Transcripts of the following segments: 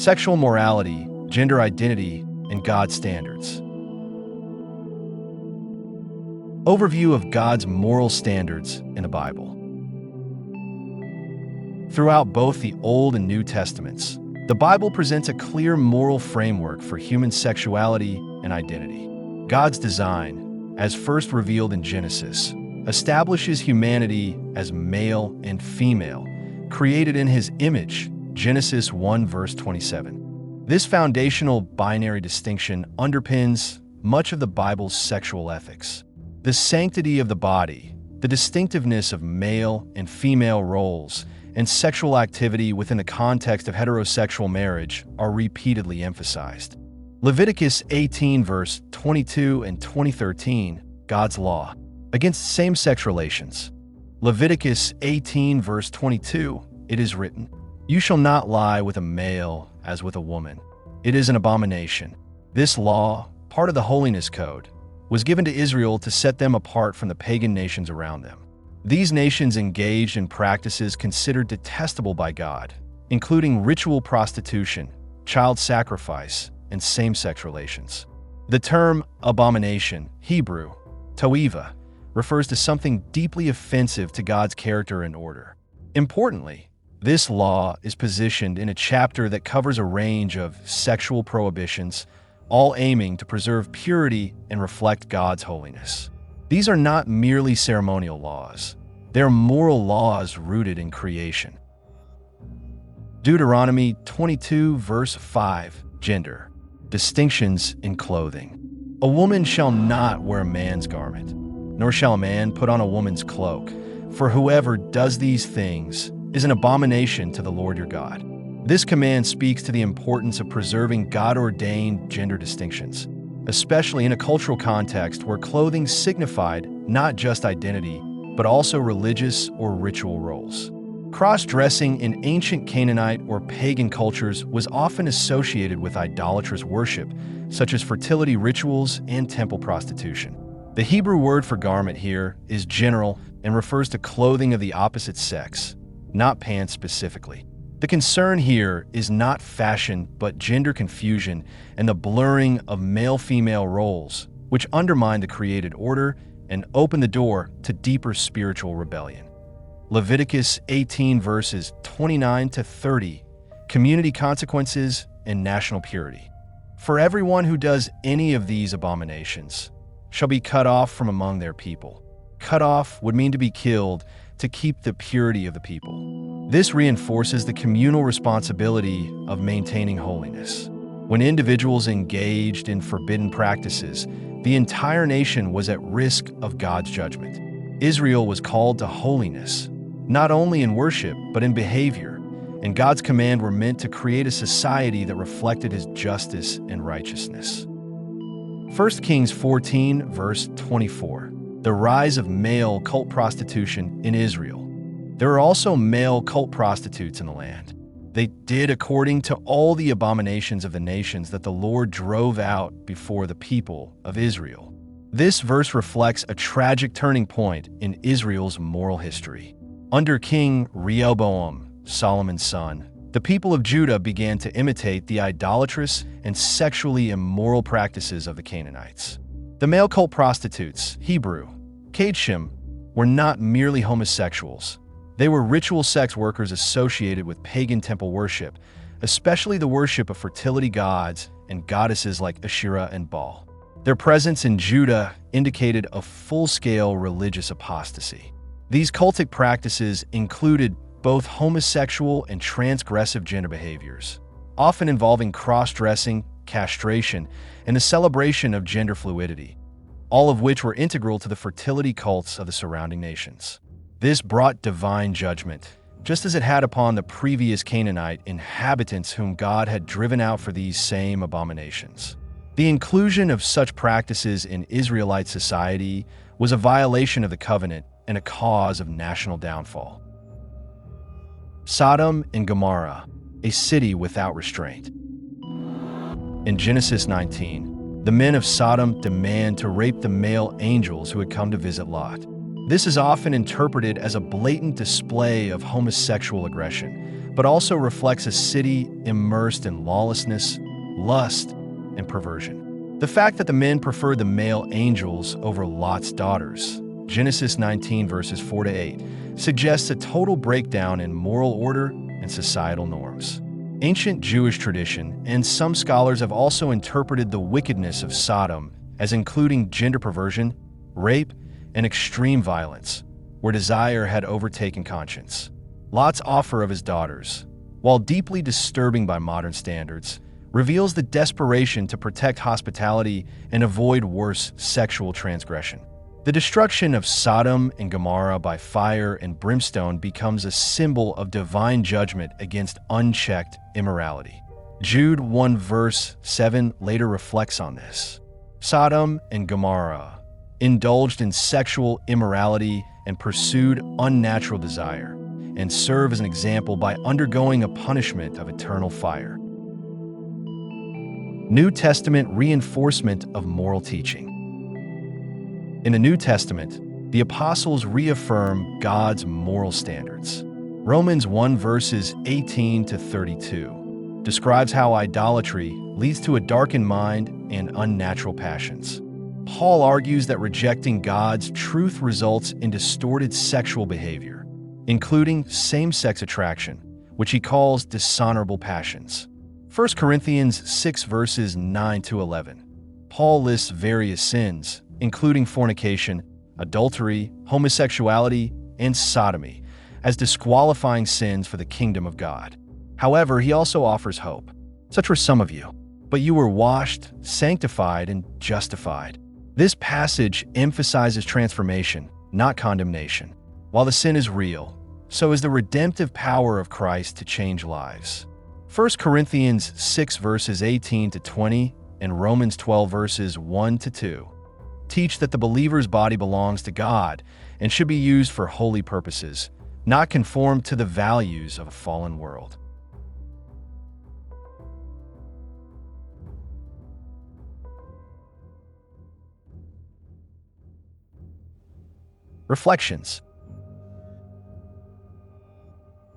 sexual morality, gender identity, and God's standards. Overview of God's moral standards in the Bible. Throughout both the Old and New Testaments, the Bible presents a clear moral framework for human sexuality and identity. God's design, as first revealed in Genesis, establishes humanity as male and female, created in His image, Genesis 1 verse 27. This foundational binary distinction underpins much of the Bible's sexual ethics. The sanctity of the body, the distinctiveness of male and female roles, and sexual activity within the context of heterosexual marriage are repeatedly emphasized. Leviticus 18 verse 22 and 2013, God's law against same-sex relations. Leviticus 18 verse 22, it is written, "You shall not lie with a male as with a woman. It is an abomination." This law, part of the Holiness Code, was given to Israel to set them apart from the pagan nations around them. These nations engaged in practices considered detestable by God, including ritual prostitution, child sacrifice, and same-sex relations. The term abomination, Hebrew, toeva, refers to something deeply offensive to God's character and order. Importantly, this law is positioned in a chapter that covers a range of sexual prohibitions, all aiming to preserve purity and reflect God's holiness. These are not merely ceremonial laws. They're moral laws rooted in creation. Deuteronomy 22 verse 5, gender. Distinctions in clothing. A woman shall not wear a man's garment, nor shall a man put on a woman's cloak, for whoever does these things is an abomination to the Lord your God. This command speaks to the importance of preserving God-ordained gender distinctions, especially in a cultural context where clothing signified not just identity, but also religious or ritual roles. Cross-dressing in ancient Canaanite or pagan cultures was often associated with idolatrous worship, such as fertility rituals and temple prostitution. The Hebrew word for garment here is general and refers to clothing of the opposite sex, not pants specifically. The concern here is not fashion, but gender confusion and the blurring of male-female roles, which undermine the created order and open the door to deeper spiritual rebellion. Leviticus 18 verses 29 to 30, community consequences and national purity. For everyone who does any of these abominations shall be cut off from among their people. Cut off would mean to be killed to keep the purity of the people. This reinforces the communal responsibility of maintaining holiness. When individuals engaged in forbidden practices, the entire nation was at risk of God's judgment. Israel was called to holiness, not only in worship, but in behavior, and God's command were meant to create a society that reflected His justice and righteousness. 1 Kings 14, verse 24. The rise of male cult prostitution in Israel. There are also male cult prostitutes in the land. They did according to all the abominations of the nations that the Lord drove out before the people of Israel. This verse reflects a tragic turning point in Israel's moral history. Under King Rehoboam, Solomon's son, the people of Judah began to imitate the idolatrous and sexually immoral practices of the Canaanites. The male cult prostitutes, Hebrew, Kadshim, were not merely homosexuals. They were ritual sex workers associated with pagan temple worship, especially the worship of fertility gods and goddesses like Asherah and Baal. Their presence in Judah indicated a full-scale religious apostasy. These cultic practices included both homosexual and transgressive gender behaviors, often involving cross-dressing, castration, and the celebration of gender fluidity, all of which were integral to the fertility cults of the surrounding nations. This brought divine judgment, just as it had upon the previous Canaanite inhabitants whom God had driven out for these same abominations. The inclusion of such practices in Israelite society was a violation of the covenant and a cause of national downfall. Sodom and Gomorrah, a city without restraint. In Genesis 19, the men of Sodom demand to rape the male angels who had come to visit Lot. This is often interpreted as a blatant display of homosexual aggression, but also reflects a city immersed in lawlessness, lust, and perversion. The fact that the men preferred the male angels over Lot's daughters, Genesis 19 verses 4 to 8, suggests a total breakdown in moral order and societal norms. Ancient Jewish tradition and some scholars have also interpreted the wickedness of Sodom as including gender perversion, rape, and extreme violence, where desire had overtaken conscience. Lot's offer of his daughters, while deeply disturbing by modern standards, reveals the desperation to protect hospitality and avoid worse sexual transgression. The destruction of Sodom and Gomorrah by fire and brimstone becomes a symbol of divine judgment against unchecked immorality. Jude 1 verse 7 later reflects on this. Sodom and Gomorrah indulged in sexual immorality and pursued unnatural desire, and serve as an example by undergoing a punishment of eternal fire. New Testament reinforcement of moral teaching. In the New Testament, the apostles reaffirm God's moral standards. Romans 1 verses 18 to 32 describes how idolatry leads to a darkened mind and unnatural passions. Paul argues that rejecting God's truth results in distorted sexual behavior, including same-sex attraction, which he calls dishonorable passions. 1 Corinthians 6 verses 9 to 11. Paul lists various sins, including fornication, adultery, homosexuality, and sodomy, as disqualifying sins for the kingdom of God. However, he also offers hope. Such were some of you, but you were washed, sanctified, and justified. This passage emphasizes transformation, not condemnation. While the sin is real, so is the redemptive power of Christ to change lives. 1 Corinthians 6 verses 18 to 20 and Romans 12 verses 1 to 2 teach that the believer's body belongs to God and should be used for holy purposes, not conform to the values of a fallen world. Reflections.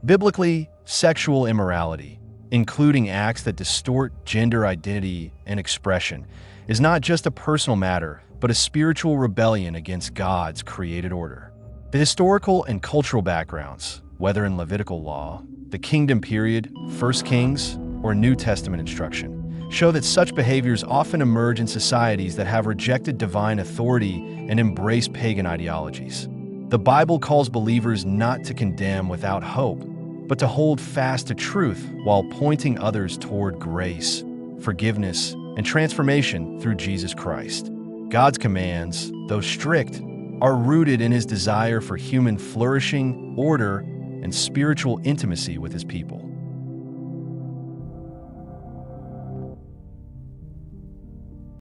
Biblically, sexual immorality, including acts that distort gender identity and expression, is not just a personal matter, but a spiritual rebellion against God's created order. The historical and cultural backgrounds, whether in Levitical law, the kingdom period, 1 Kings, or New Testament instruction, show that such behaviors often emerge in societies that have rejected divine authority and embraced pagan ideologies. The Bible calls believers not to condemn without hope, but to hold fast to truth while pointing others toward grace, forgiveness, and transformation through Jesus Christ. God's commands, though strict, are rooted in his desire for human flourishing, order, and spiritual intimacy with his people.